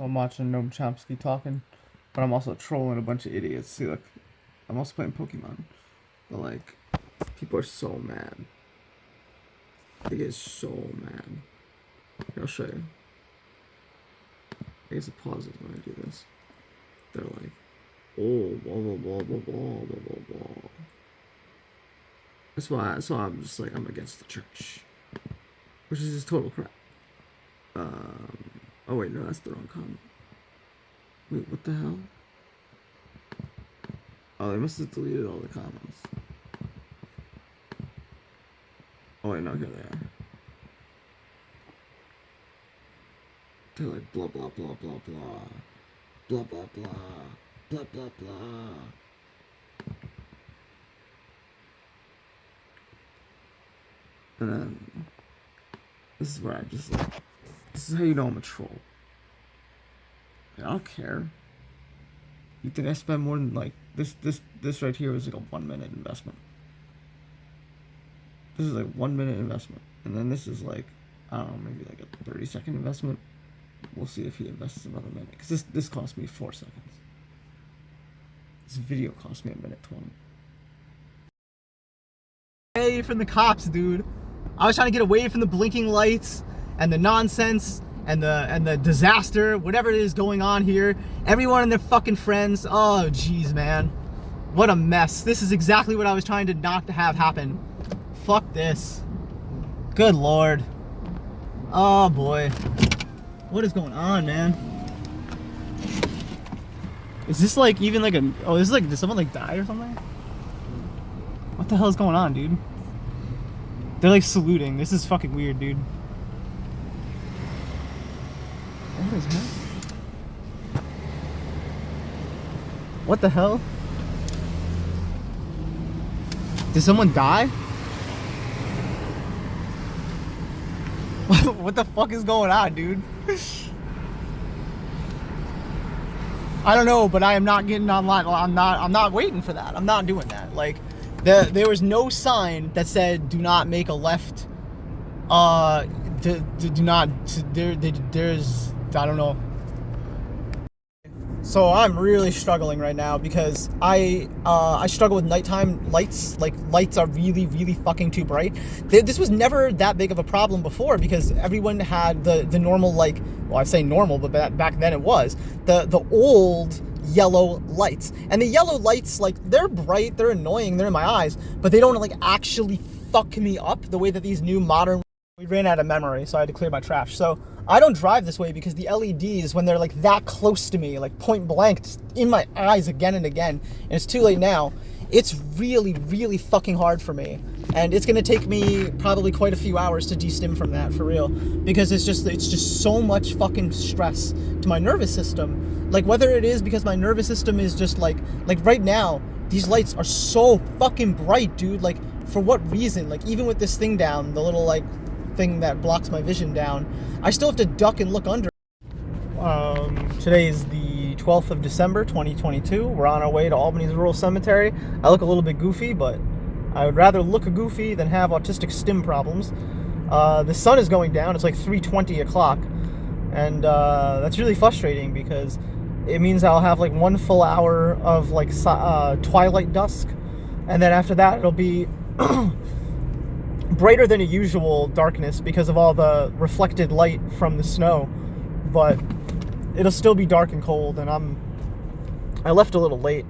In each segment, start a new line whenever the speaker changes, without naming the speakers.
I'm watching Noam Chomsky talking, but I'm also trolling a bunch of idiots. See, look, I'm also playing Pokemon. But like, people are so mad. They get so mad. Here, I'll show you. I guess it pauses when I do this. They're like, oh, blah blah blah blah blah blah blah blah. That's why I'm just like I'm against the church, which is just total crap. Oh wait, no, that's the wrong comment. Wait, what the hell? Oh, they must have deleted all the comments. Oh wait, no, here they are. They're like blah blah blah blah blah, blah blah blah, blah blah blah. And then this is where I just like, this is how you know I'm a troll. I don't care. You think I spend more than like this right here was like a 1 minute investment. This is like 1 minute investment, and then this is like I don't know, maybe like a 30-second investment. We'll see if he invests another minute, because this cost me 4 seconds. This video cost me 1:20.
Away from the cops, dude. I was trying to get away from the blinking lights and the nonsense and the disaster, whatever it is going on here. Everyone and their fucking friends. Oh, jeez, man. What a mess. This is exactly what I was trying to not to have happen. Fuck this. Good Lord. Oh, boy. What is going on, man? Is this like even like a... Oh, this is like... Did someone like die or something? What the hell is going on, dude? They're like saluting. This is fucking weird, dude. What is that? What the hell? Did someone die? What the fuck is going on, dude? I don't know, but I am not getting online. I'm not waiting for that. I'm not doing that. Like, there was no sign that said do not make a left. Do not. There's I don't know. So I'm really struggling right now because I struggle with nighttime lights. Like, lights are really fucking too bright. This was never that big of a problem before because everyone had the normal, like, well, I say normal, but back then it was the old yellow lights. And the yellow lights, like, they're bright, they're annoying, they're in my eyes, but they don't like actually fuck me up the way that these new modern... We ran out of memory, so I had to clear my trash. So I don't drive this way because the LEDs, when they're like that close to me, like point blank, just in my eyes again and again, and it's too late now, it's really fucking hard for me. And it's gonna take me probably quite a few hours to de-stim from that, for real. Because it's just so much fucking stress to my nervous system. Like, whether it is because my nervous system is just like right now, these lights are so fucking bright, dude. Like, for what reason? Like, even with this thing down, the little like thing that blocks my vision down, I still have to duck and look under. Today is the 12th of December, 2022. We're on our way to Albany's Rural Cemetery. I look a little bit goofy, but I would rather look goofy than have autistic stim problems. The sun is going down. It's like 3:20 o'clock, and that's really frustrating because it means I'll have like 1 full hour of like twilight dusk, and then after that it'll be brighter than a usual darkness because of all the reflected light from the snow, but it'll still be dark and cold, and I left a little late,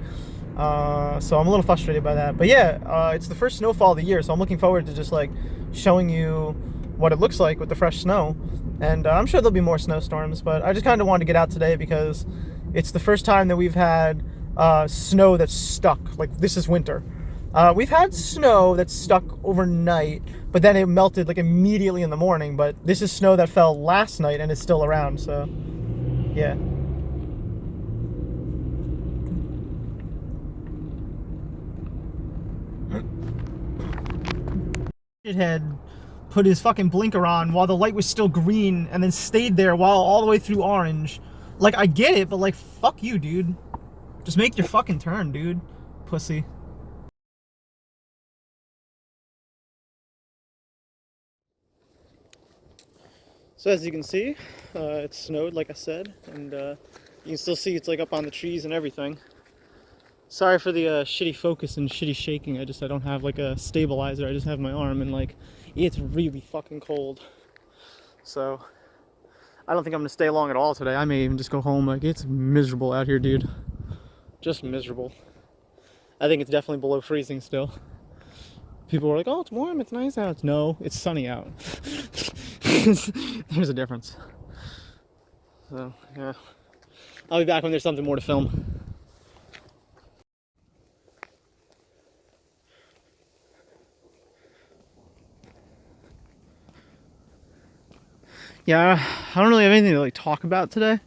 so I'm a little frustrated by that. But yeah, it's the first snowfall of the year, so I'm looking forward to just like showing you what it looks like with the fresh snow, and I'm sure there'll be more snowstorms, but I just kind of wanted to get out today because it's the first time that we've had snow that's stuck. Like, this is winter. We've had snow that's stuck overnight, but then it melted like immediately in the morning. But this is snow that fell last night and is still around, so yeah. Shithead put his fucking blinker on while the light was still green and then stayed there while all the way through orange. Like, I get it, but like, fuck you, dude. Just make your fucking turn, dude. Pussy. So as you can see, It snowed, like I said, and you can still see it's like up on the trees and everything. Sorry for the shitty focus and shitty shaking. I don't have like a stabilizer. I just have my arm, and like it's really fucking cold. So I don't think I'm gonna stay long at all today. I may even just go home. Like, it's miserable out here, dude. Just miserable. I think it's definitely below freezing still. People are like, oh, it's warm, it's nice out. No, it's sunny out. There's a difference. So, yeah. I'll be back when there's something more to film. Yeah, I don't really have anything to like talk about today.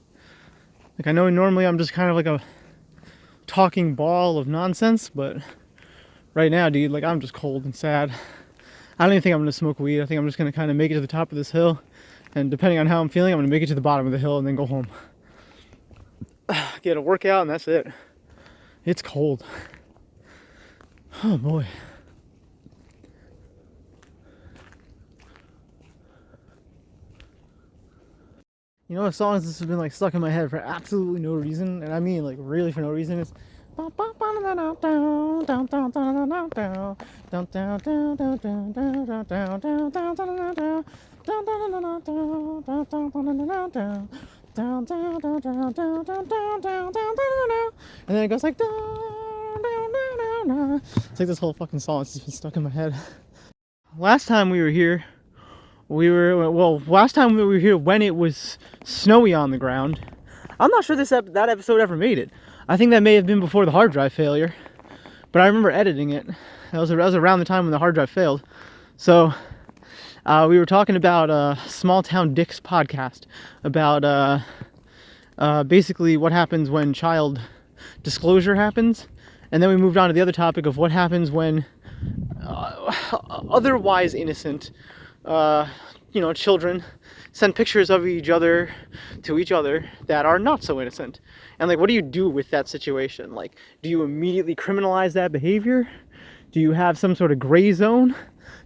Like, I know normally I'm just kind of like a talking ball of nonsense, but right now, dude, like, I'm just cold and sad. I don't even think I'm gonna smoke weed. I think I'm just gonna kind of make it to the top of this hill, and depending on how I'm feeling, I'm gonna make it to the bottom of the hill and then go home. Get a workout, and that's it. It's cold. Oh boy. You know, a song that's been like stuck in my head for absolutely no reason, and I mean like really for no reason, is and then it goes like it's like this whole fucking song has just been stuck in my head. Last time we were here, last time we were here when it was snowy on the ground. I'm not sure that episode ever made it. I think that may have been before the hard drive failure, but I remember editing it. That was around the time when the hard drive failed. So we were talking about Small Town Dick's podcast about basically what happens when child disclosure happens, and then we moved on to the other topic of what happens when otherwise innocent children send pictures of each other to each other that are not so innocent. And like, what do you do with that situation? Like, do you immediately criminalize that behavior? Do you have some sort of gray zone?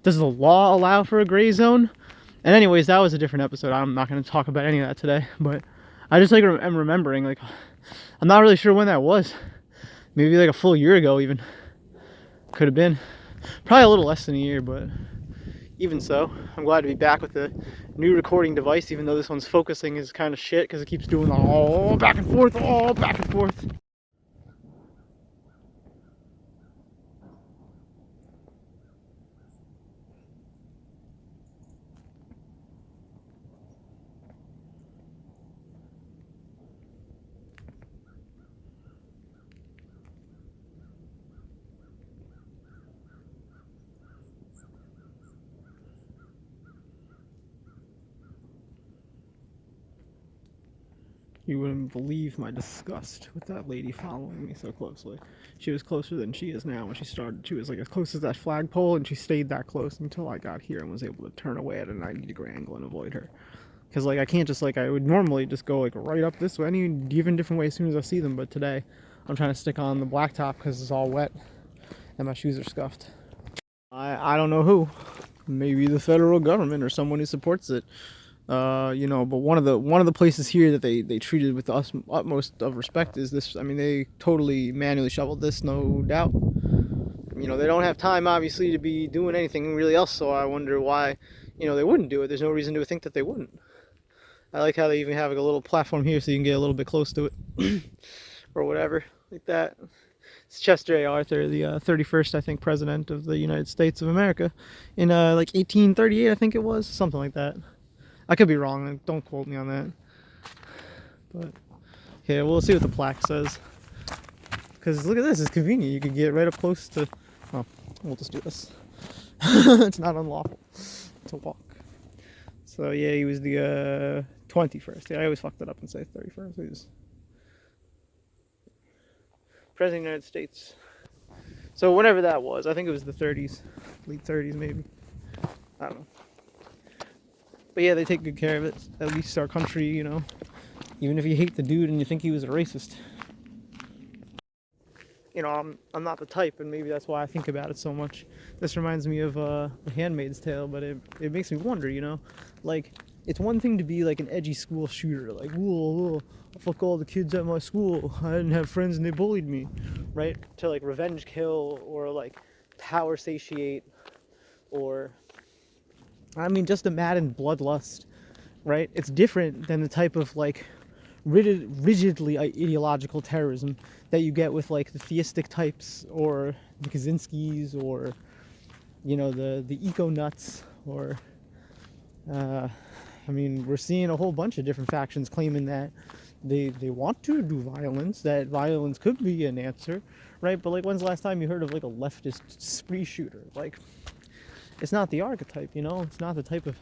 Does the law allow for a gray zone? And anyways, that was a different episode. I'm not going to talk about any of that today, but I just like am remembering, like, I'm not really sure when that was. Maybe like a full year ago even. Could have been. Probably a little less than a year, but even so, I'm glad to be back with a new recording device, even though this one's focusing is kind of shit because it keeps doing all back and forth, all back and forth. You wouldn't believe my disgust with that lady following me so closely. She was closer than she is now when she started. She was like as close as that flagpole, and she stayed that close until I got here and was able to turn away at a 90-degree angle and avoid her. Because like I can't just like, I would normally just go like right up this way, any even different way as soon as I see them, but today I'm trying to stick on the blacktop because it's all wet and my shoes are scuffed. I don't know who. Maybe the federal government or someone who supports it. But one of the places here that they treated with the utmost of respect is this. I mean, they totally manually shoveled this, no doubt. You know, they don't have time obviously to be doing anything really else, so I wonder why, they wouldn't do it. There's no reason to think that they wouldn't. I like how they even have like a little platform here so you can get a little bit close to it or whatever like that. It's Chester A. Arthur, the 31st, I think, president of the United States of America in like 1838, I think it was, something like that. I could be wrong, don't quote me on that. But, okay, we'll see what the plaque says. Because look at this, it's convenient. You could get right up close to, oh, we'll just do this. It's not unlawful to walk. So, yeah, he was the 21st. Yeah, I always fucked it up and say 31st. He was President of the United States. So, whenever that was, I think it was the 30s, late 30s maybe. I don't know. But yeah, they take good care of it. At least our country, even if you hate the dude and you think he was a racist. I'm not the type, and maybe that's why I think about it so much. This reminds me of The Handmaid's Tale, but it makes me wonder, like, It's one thing to be like an edgy school shooter, like, whoa, fuck all the kids at my school, I didn't have friends and they bullied me, right? To like revenge kill, or like power satiate, or I mean just a Madden bloodlust, right? It's different than the type of like rigidly ideological terrorism that you get with like the theistic types, or the Kaczynskis, or the eco nuts, or I mean, we're seeing a whole bunch of different factions claiming that they want to do violence, that violence could be an answer, right? But like, when's the last time you heard of like a leftist spree shooter? Like, it's not the archetype, it's not the type of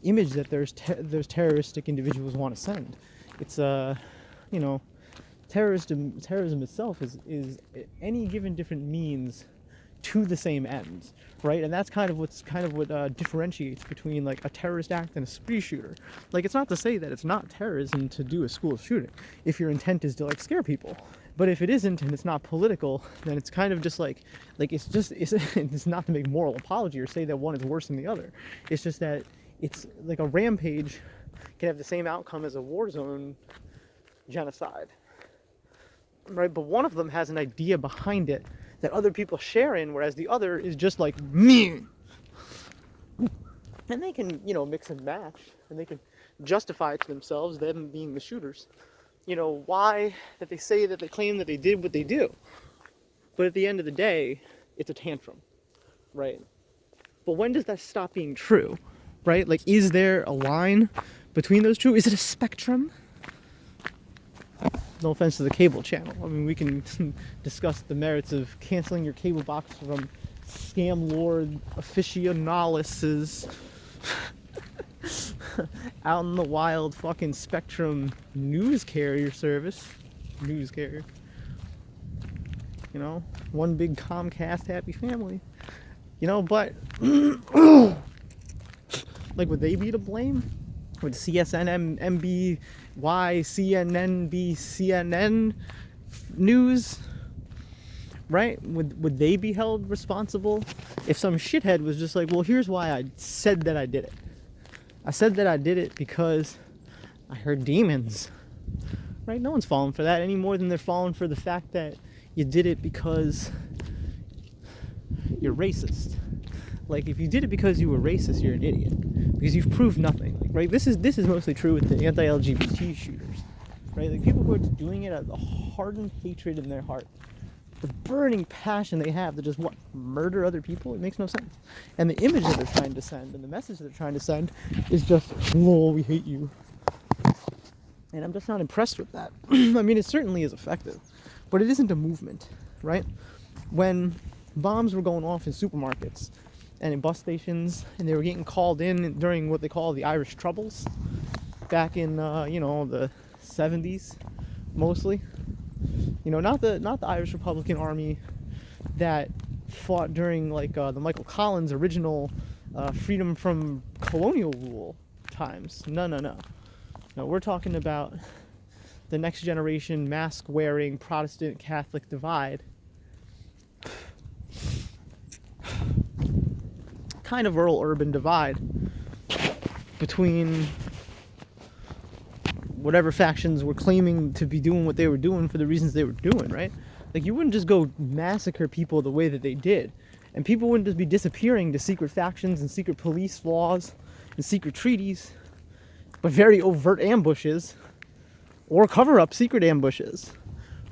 image that those terroristic individuals want to send. It's terrorism itself is any given different means to the same ends, right? And that's kind of what differentiates between like a terrorist act and a spree shooter. Like, it's not to say that it's not terrorism to do a school shooting if your intent is to like scare people, but if it isn't and it's not political, then it's kind of just like it's not to make moral apology or say that one is worse than the other. It's just that it's like a rampage can have the same outcome as a war zone genocide, right? But one of them has an idea behind it that other people share in, whereas the other is just like me. And they can, mix and match, and they can justify it to themselves, them being the shooters. Why that they say that they claim that they did what they do. But at the end of the day, it's a tantrum, right? But when does that stop being true, right? Like, is there a line between those two? Is it a spectrum? No offense to the cable channel. I mean, we can discuss the merits of canceling your cable box from scam lord aficionados out in the wild fucking Spectrum news carrier service. News carrier. One big Comcast happy family. But like, would they be to blame? Would CSN, MBY, CNN be CNN news? Right? Would they be held responsible if some shithead was just like, well, here's why I said that I did it. I said that I did it because I heard demons. Right? No one's falling for that any more than they're falling for the fact that you did it because you're racist. Like, if you did it because you were racist, you're an idiot, because you've proved nothing. Like, right? This is mostly true with the anti-LGBT shooters, right? Like, people who are just doing it out of the hardened hatred in their heart, the burning passion they have to just murder other people. It makes no sense. And the image that they're trying to send and the message that they're trying to send is just, "Whoa, we hate you." And I'm just not impressed with that. I mean, it certainly is effective, but it isn't a movement, right? When bombs were going off in supermarkets and in bus stations, and they were getting called in during what they call the Irish Troubles, back in the 70s, mostly. Not the Irish Republican Army that fought during like the Michael Collins original freedom from colonial rule times. No. No, we're talking about the next generation mask-wearing Protestant Catholic divide. Kind of rural-urban divide between whatever factions were claiming to be doing what they were doing for the reasons they were doing, right? Like, you wouldn't just go massacre people the way that they did, and people wouldn't just be disappearing to secret factions and secret police laws and secret treaties, but very overt ambushes or cover-up secret ambushes,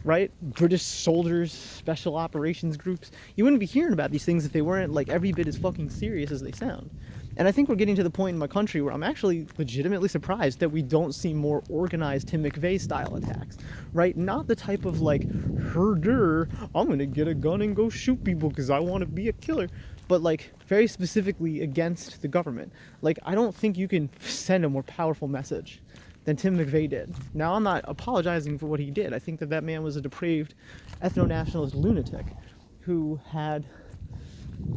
right? British soldiers, special operations groups. You wouldn't be hearing about these things if they weren't like every bit as fucking serious as they sound. And I think we're getting to the point in my country where I'm actually legitimately surprised that we don't see more organized Tim McVeigh style attacks, right? Not the type of like, herder, I'm gonna get a gun and go shoot people because I want to be a killer, but like very specifically against the government. Like, I don't think you can send a more powerful message than Tim McVeigh did. Now, I'm not apologizing for what he did. I think that man was a depraved ethno-nationalist lunatic who had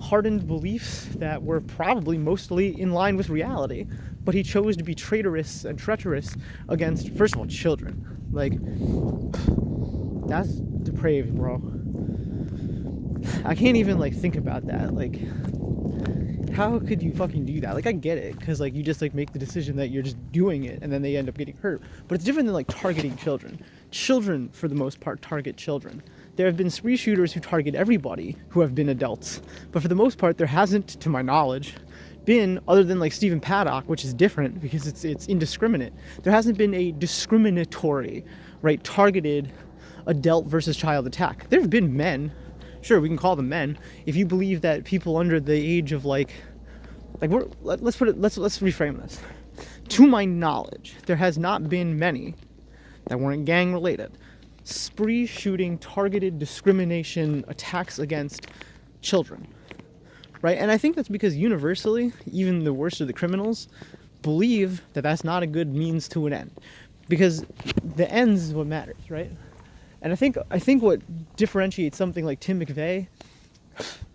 hardened beliefs that were probably mostly in line with reality, but he chose to be traitorous and treacherous against, first of all, children. Like, that's depraved, bro. I can't even like think about that. Like, How could you fucking do that? Like, I get it, because, like, you just, like, make the decision that you're just doing it, and then they end up getting hurt. But it's different than, like, targeting children. Children, for the most part, target children. There have been spree shooters who target everybody who have been adults. But for the most part, there hasn't, to my knowledge, been, other than, like, Stephen Paddock, which is different because it's indiscriminate. There hasn't been a discriminatory, right, targeted adult versus child attack. There have been men. Sure, we can call them men. If you believe that people under the age of let's reframe this. To my knowledge, there has not been many that weren't gang related spree shooting, targeted discrimination attacks against children, right? And I think that's because universally, even the worst of the criminals believe that that's not a good means to an end, because the ends is what matters, right? And I think what differentiates something like Tim McVeigh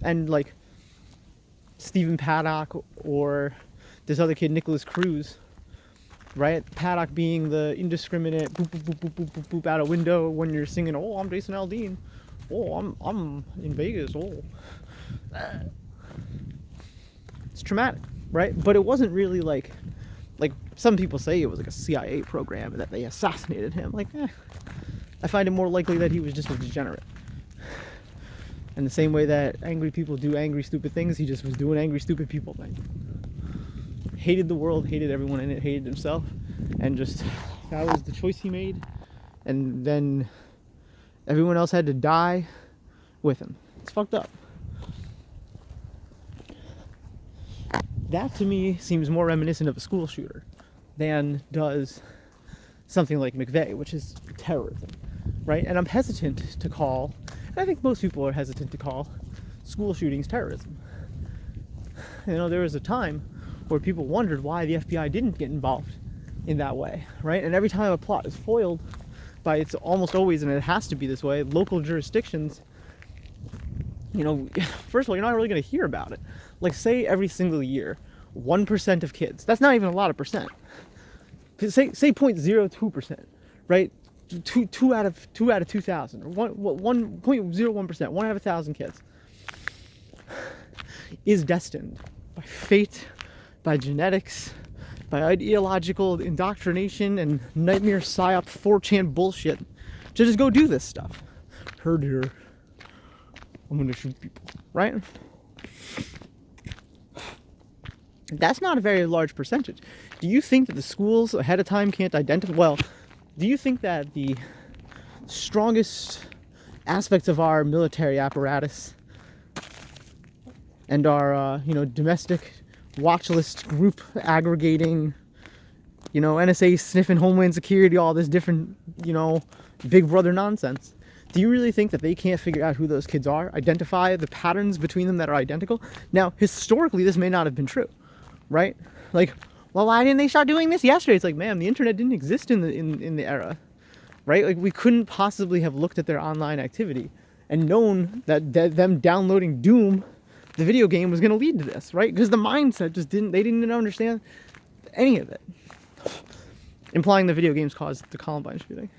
and like Stephen Paddock or this other kid Nicholas Cruz, right? Paddock being the indiscriminate boop boop boop boop boop boop, boop out a window when you're singing, "Oh, I'm Jason Aldean. Oh, I'm in Vegas. Oh." It's traumatic, right? But it wasn't really like some people say it was like a CIA program and that they assassinated him. I find it more likely that he was just a degenerate. In the same way that angry people do angry, stupid things, he just was doing angry, stupid people things. Hated the world, hated everyone in it, hated himself, and just, that was the choice he made. And then everyone else had to die with him. It's fucked up. That to me seems more reminiscent of a school shooter than does something like McVeigh, which is terrorism, right? And I'm hesitant to call, and I think most people are hesitant to call, school shootings terrorism. You know, there was a time where people wondered why the FBI didn't get involved in that way, right? And every time a plot is foiled by, it's almost always, and it has to be this way, local jurisdictions, you know, first of all, you're not really going to hear about it. Like, say every single year, 1% of kids, that's not even a lot of percent. Say 0.02%, right? Two out of 2,000, or 1.01%, 1 out of 1,000 kids is destined by fate, by genetics, by ideological indoctrination and nightmare psyop 4chan bullshit to just go do this stuff. Heard here, I'm gonna shoot people, right? That's not a very large percentage. Do you think that the schools ahead of time can't identify? Well, do you think that the strongest aspects of our military apparatus and our, domestic watch list group aggregating, NSA sniffing Homeland Security, all this different, Big Brother nonsense, do you really think that they can't figure out who those kids are, identify the patterns between them that are identical? Now, historically, this may not have been true, right? Like, well, why didn't they start doing this yesterday? It's like, man, the internet didn't exist in the era, right? Like, we couldn't possibly have looked at their online activity and known that them downloading Doom, the video game, was going to lead to this, right? Because the mindset they didn't even understand any of it. Implying the video games caused the Columbine shooting,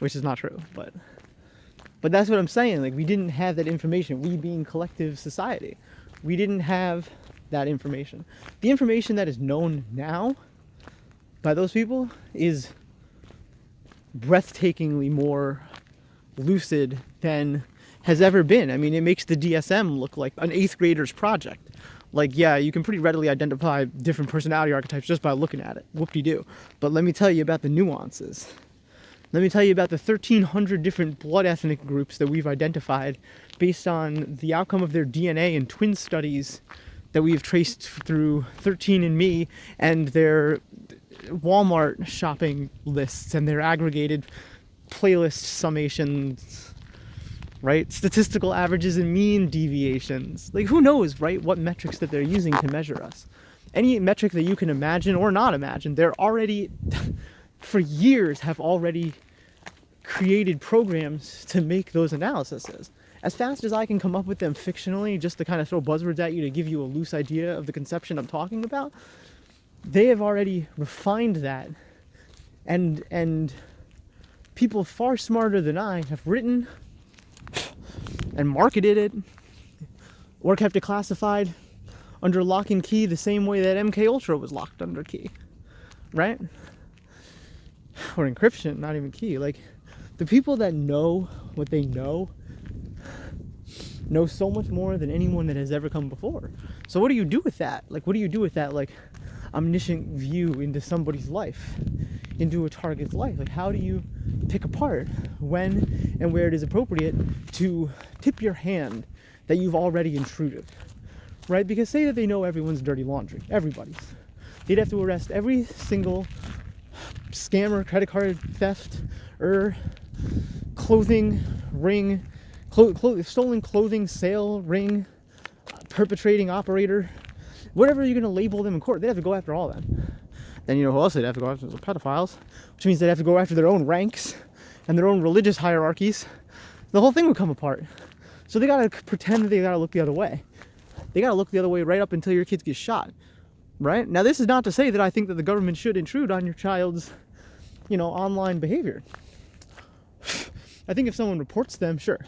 which is not true, but that's what I'm saying. Like, we didn't have that information. We being collective society, we didn't have that information. The information that is known now by those people is breathtakingly more lucid than has ever been. I mean, it makes the DSM look like an 8th grader's project. Like, yeah, you can pretty readily identify different personality archetypes just by looking at it. Whoop-de-doo. But let me tell you about the nuances. Let me tell you about the 1,300 different blood ethnic groups that we've identified based on the outcome of their DNA and twin studies that we've traced through 13andMe and their Walmart shopping lists and their aggregated playlist summations, right? Statistical averages and mean deviations. Like, who knows, right, what metrics that they're using to measure us. Any metric that you can imagine or not imagine, they're already, for years, have already created programs to make those analyses. As fast as I can come up with them fictionally, just to kind of throw buzzwords at you to give you a loose idea of the conception I'm talking about, they have already refined that, and people far smarter than I have written and marketed it, or kept it classified, under lock and key the same way that MK Ultra was locked under key, right? Or encryption, not even key. Like, the people that know what they know so much more than anyone that has ever come before. So what do you do with that? Like, what do you do with that, like, omniscient view into somebody's life, into a target's life? Like, how do you pick apart when and where it is appropriate to tip your hand that you've already intruded, right? Because say that they know everyone's dirty laundry, everybody's. They'd have to arrest every single scammer, credit card theft, or clothing ring, stolen clothing sale ring, perpetrating operator, whatever you're going to label them in court. They have to go after all of them. Then you know who else they'd have to go after? The pedophiles, which means they'd have to go after their own ranks and their own religious hierarchies. The whole thing would come apart. So they gotta pretend that they gotta look the other way. They gotta look the other way right up until your kids get shot, right? Now, this is not to say that I think that the government should intrude on your child's, you know, online behavior. I think if someone reports them, sure.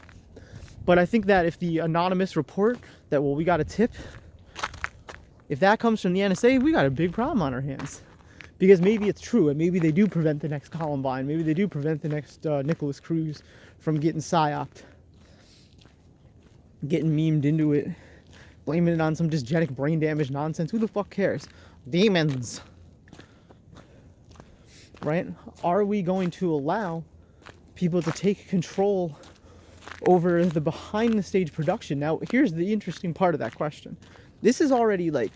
But I think that if the anonymous report that, well, we got a tip, if that comes from the NSA, we got a big problem on our hands. Because maybe it's true, and maybe they do prevent the next Columbine, maybe they do prevent the next Nicholas Cruz from getting psyoped, getting memed into it, blaming it on some dysgenic brain damage nonsense. Who the fuck cares? Demons. Right? Are we going to allow people to take control over the behind the stage production? Now, here's the interesting part of that question. This is already like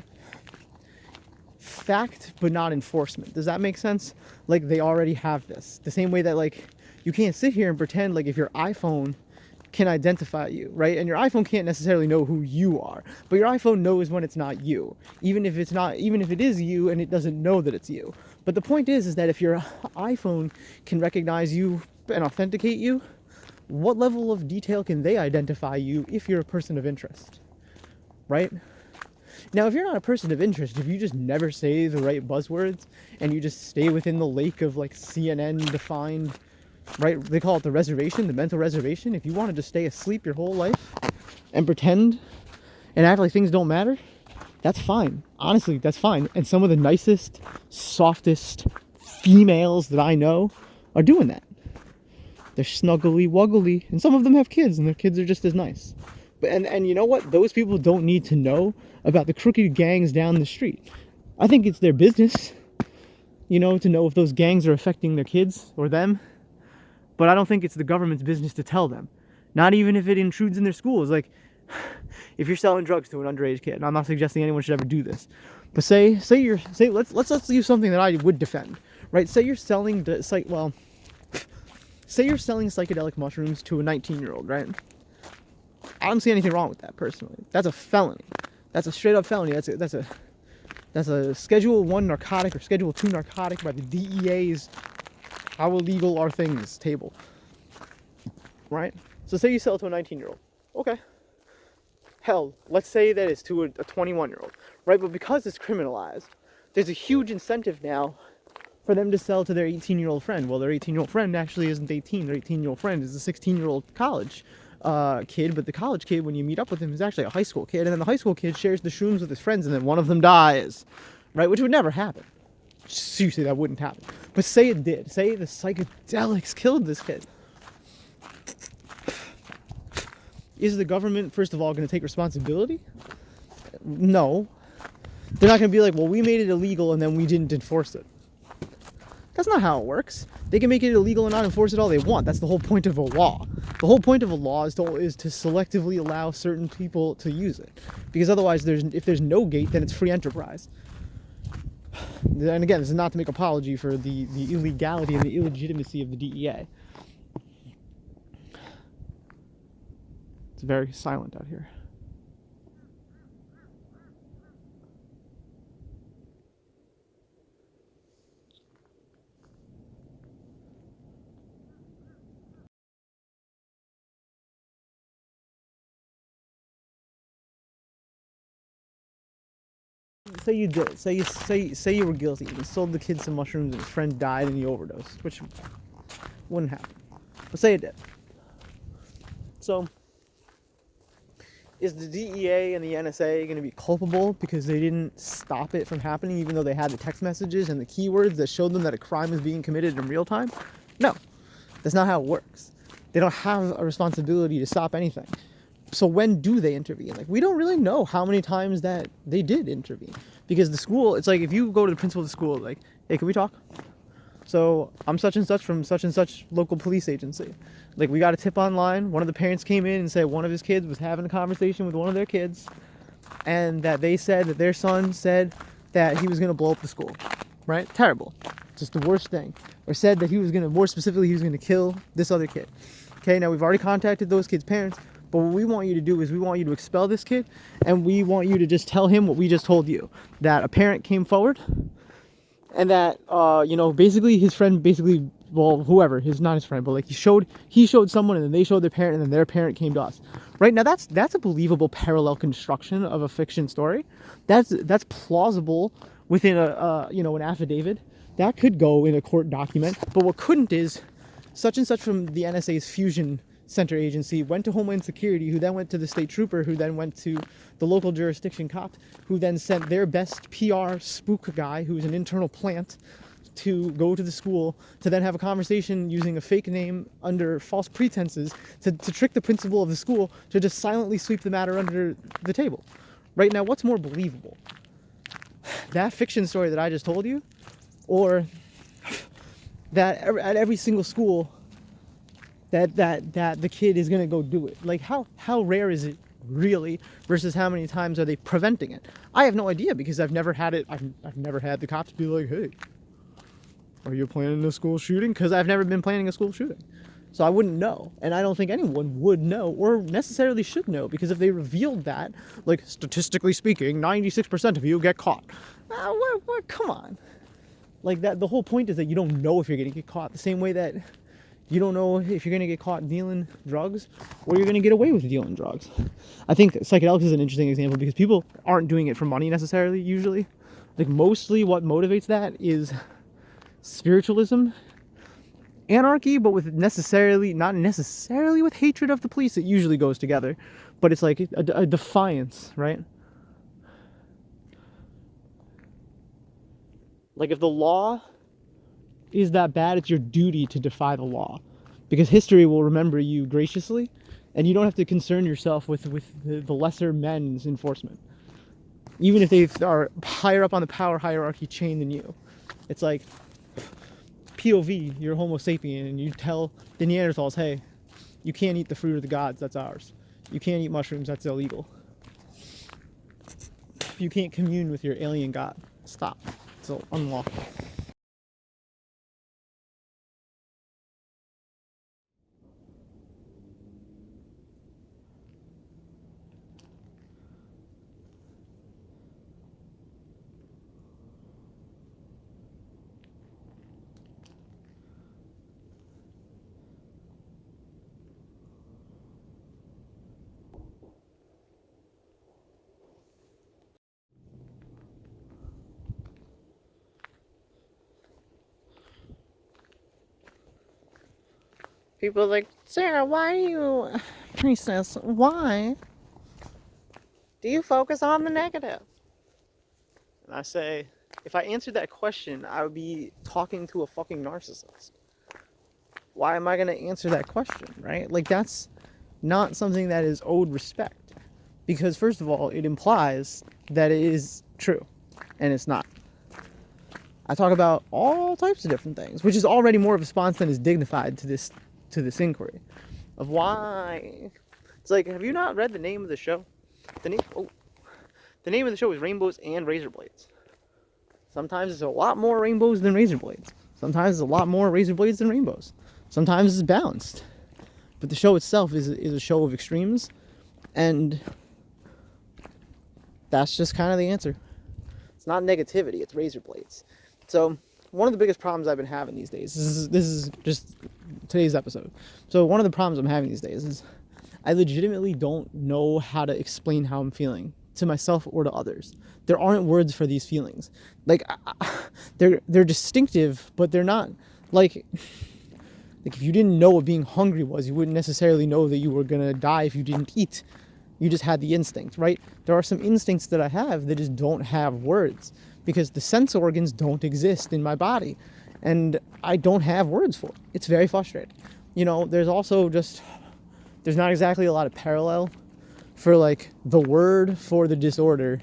fact but not enforcement. Does that make sense? Like, they already have this. The same way that, like, you can't sit here and pretend like if your iPhone can identify you, right? And your iPhone can't necessarily know who you are, but your iPhone knows when it's not you, even if it is you and it doesn't know that it's you. But the point is that if your iPhone can recognize you and authenticate you, what level of detail can they identify you if you're a person of interest, right? Now, if you're not a person of interest, if you just never say the right buzzwords and you just stay within the lake of, like, CNN defined, right? They call it the reservation, the mental reservation. If you wanted to stay asleep your whole life and pretend and act like things don't matter, that's fine. Honestly, that's fine. And some of the nicest, softest females that I know are doing that. They're snuggly wuggly, and some of them have kids, and their kids are just as nice. But and you know what? Those people don't need to know about the crooked gangs down the street. I think it's their business, you know, to know if those gangs are affecting their kids or them. But I don't think it's the government's business to tell them. Not even if it intrudes in their schools. Like, if you're selling drugs to an underage kid, and I'm not suggesting anyone should ever do this, but let's use something that I would defend, right? Say you're selling psychedelic mushrooms to a 19-year-old, right? I don't see anything wrong with that, personally. That's a felony. That's a straight up felony. That's a Schedule 1 narcotic or Schedule 2 narcotic by the DEA's how illegal are things table, right? So say you sell it to a 19-year-old. Okay. Hell, let's say that it's to a 21-year-old, right? But because it's criminalized, there's a huge incentive now for them to sell to their 18-year-old friend. Well, their 18-year-old friend actually isn't 18. Their 18-year-old friend is a 16-year-old college kid, but the college kid, when you meet up with him, is actually a high school kid, and then the high school kid shares the shrooms with his friends, and then one of them dies, right? Which would never happen. Seriously, that wouldn't happen. But say it did. Say the psychedelics killed this kid. Is the government, first of all, going to take responsibility? No. They're not going to be like, well, we made it illegal and then we didn't enforce it. That's not how it works. They can make it illegal and not enforce it all they want. That's the whole point of a law. The whole point of a law is to selectively allow certain people to use it. Because otherwise, if there's no gate, then it's free enterprise. And again, this is not to make apology for the illegality and the illegitimacy of the DEA. It's very silent out here. Say you did. Say you were guilty. You sold the kid some mushrooms and his friend died and he overdosed, which wouldn't happen. But say it did. So is the DEA and the NSA going to be culpable because they didn't stop it from happening, even though they had the text messages and the keywords that showed them that a crime was being committed in real time? No, that's not how it works. They don't have a responsibility to stop anything. So when do they intervene? Like, we don't really know how many times that they did intervene, because the school, it's like if you go to the principal of the school, like, hey, can we talk? So I'm such and such from such and such local police agency. Like, we got a tip online. One of the parents came in and said one of his kids was having a conversation with one of their kids, and that they said that their son said that he was going to blow up the school. Right? Terrible. Just the worst thing. Or said that he was going to, more specifically, he was going to kill this other kid. Okay, now we've already contacted those kids' parents, but what we want you to do is we want you to expel this kid, and we want you to just tell him what we just told you. That a parent came forward, and that, basically his friend, well, whoever, not his friend, but like he showed someone, and then they showed their parent, and then their parent came to us. Right? Now that's a believable parallel construction of a fiction story. That's plausible within an affidavit. That could go in a court document, but what couldn't is such and such from the NSA's Fusion Center agency went to Homeland Security, who then went to the state trooper, who then went to the local jurisdiction cop, who then sent their best PR spook guy, who's an internal plant, to go to the school to then have a conversation using a fake name under false pretenses to trick the principal of the school to just silently sweep the matter under the table. Right? Now, what's more believable? That fiction story that I just told you, or that at every single school that the kid is going to go do it? Like, how rare is it really versus how many times are they preventing it? I have no idea, because I've never had it. I've never had the cops be like, hey, are you planning a school shooting? Because I've never been planning a school shooting. So I wouldn't know. And I don't think anyone would know, or necessarily should know, because if they revealed that, like, statistically speaking, 96% of you get caught. What? Come on. Like, that, the whole point is that you don't know if you're going to get caught. The same way that you don't know if you're going to get caught dealing drugs, or you're going to get away with dealing drugs. I think psychedelics is an interesting example, because people aren't doing it for money necessarily, usually. Like, mostly what motivates that is spiritualism, anarchy, but not necessarily with hatred of the police. It usually goes together, but it's like a defiance, right? Like, if the law is that bad, it's your duty to defy the law, because history will remember you graciously, and you don't have to concern yourself with the lesser men's enforcement, even if they are higher up on the power hierarchy chain than you. It's like, POV, you're Homo sapien, and you tell the Neanderthals, hey, you can't eat the fruit of the gods, that's ours. You can't eat mushrooms, that's illegal. You can't commune with your alien god. Stop. It's unlawful. People are like, Sarah, Princess, why do you focus on the negative? And I say, if I answered that question, I would be talking to a fucking narcissist. Why am I going to answer that question, right? Like, that's not something that is owed respect. Because, first of all, it implies that it is true, and it's not. I talk about all types of different things, which is already more of a response than is dignified to this inquiry of why. It's like, have you not read the name of the show? The name of the show is Rainbows and Razor Blades. Sometimes it's a lot more rainbows than razor blades. Sometimes it's a lot more razor blades than rainbows. Sometimes it's balanced. But the show itself is a show of extremes, and that's just kind of the answer. It's not negativity, it's razor blades. So one of the biggest problems I've been having these days, this is just today's episode. So one of the problems I'm having these days is I legitimately don't know how to explain how I'm feeling to myself or to others. There aren't words for these feelings. Like, they're distinctive, but they're not like if you didn't know what being hungry was, you wouldn't necessarily know that you were gonna die if you didn't eat. You just had the instinct, right? There are some instincts that I have that just don't have words because the sense organs don't exist in my body and I don't have words for it. It's very frustrating. You know, there's also just, there's not exactly a lot of parallel for like the word for the disorder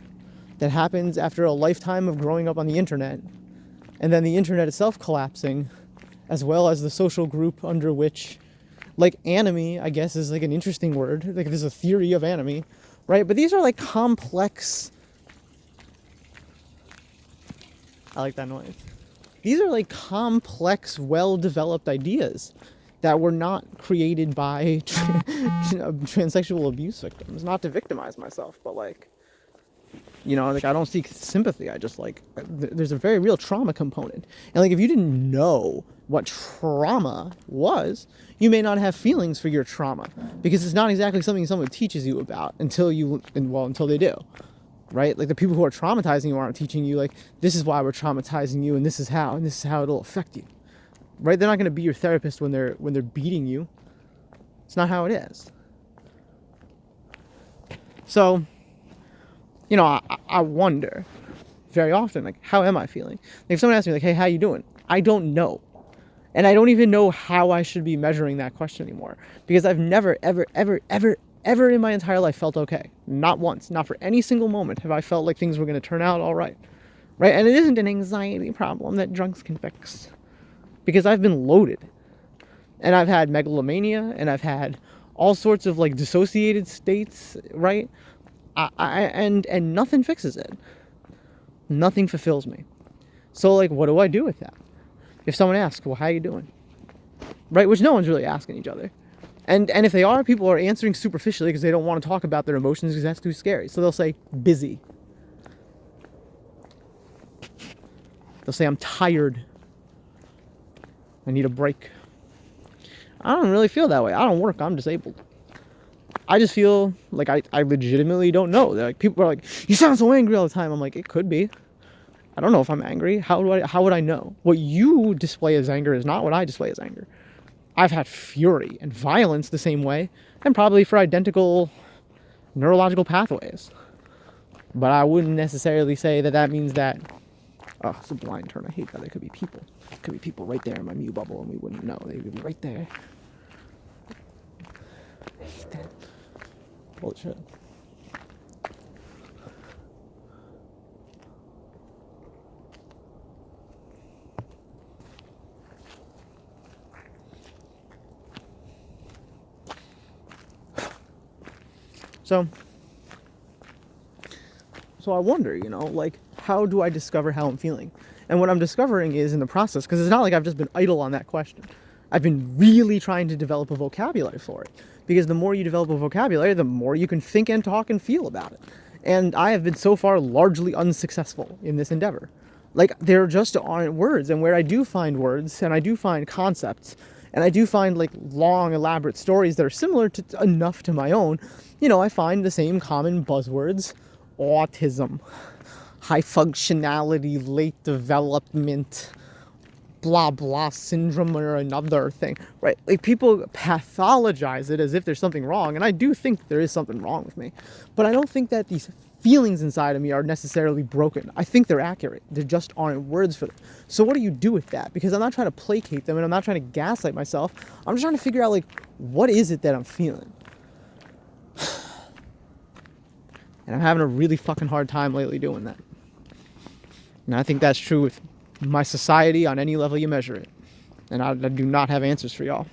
that happens after a lifetime of growing up on the internet and then the internet itself collapsing, as well as the social group under which, like, anime, I guess, is like an interesting word. Like, there's a theory of anime, right? But these are like complex. I like that noise. These are like complex, well-developed ideas that were not created by transsexual abuse victims. Not to victimize myself, but like, you know, like I don't seek sympathy. I just like, there's a very real trauma component. And like, if you didn't know what trauma was, you may not have feelings for your trauma because it's not exactly something someone teaches you about until they do, right? Like the people who are traumatizing you aren't teaching you like, this is why we're traumatizing you and this is how it'll affect you, right? They're not going to be your therapist when they're beating you. It's not how it is. So, you know, I wonder very often, like, how am I feeling? Like, if someone asks me, like, hey, how you doing? I don't know. And I don't even know how I should be measuring that question anymore. Because I've never, ever, ever, ever, ever in my entire life felt okay. Not once. Not for any single moment have I felt like things were going to turn out all right. Right? And it isn't an anxiety problem that drugs can fix. Because I've been loaded. And I've had megalomania, and I've had all sorts of, like, dissociated states, right? And nothing fixes it. Nothing fulfills me. So, like, what do I do with that? If someone asks, well, how you doing? Right? Which no one's really asking each other. And if they are, people are answering superficially because they don't want to talk about their emotions because that's too scary. So they'll say, busy. They'll say, I'm tired. I need a break. I don't really feel that way. I don't work. I'm disabled. I just feel like I legitimately don't know. They're like, people are like, you sound so angry all the time. I'm like, it could be. I don't know if I'm angry. How would I know? What you display as anger is not what I display as anger. I've had fury and violence the same way, and probably for identical neurological pathways. But I wouldn't necessarily say that means that, oh, it's a blind turn. I hate that. There could be people. There could be people right there in my Mew bubble, and we wouldn't know. They would be right there. I hate that. Holy shit. So I wonder, you know, like, how do I discover how I'm feeling? And what I'm discovering is in the process, because it's not like I've just been idle on that question. I've been really trying to develop a vocabulary for it. Because the more you develop a vocabulary, the more you can think and talk and feel about it. And I have been so far largely unsuccessful in this endeavor. Like, there just aren't words. And where I do find words, and I do find concepts, and I do find, like, long, elaborate stories that are similar to enough to my own, you know, I find the same common buzzwords. Autism, high functionality, late development, blah blah syndrome or another thing, right? Like, people pathologize it as if there's something wrong, and I do think that there is something wrong with me, but I don't think that these feelings inside of me are necessarily broken. I think they're accurate. There just aren't words for them. So what do you do with that? Because I'm not trying to placate them, and I'm not trying to gaslight myself. I'm just trying to figure out, like, what is it that I'm feeling? And I'm having a really fucking hard time lately doing that. And I think that's true with my society on any level you measure it. And I do not have answers for y'all.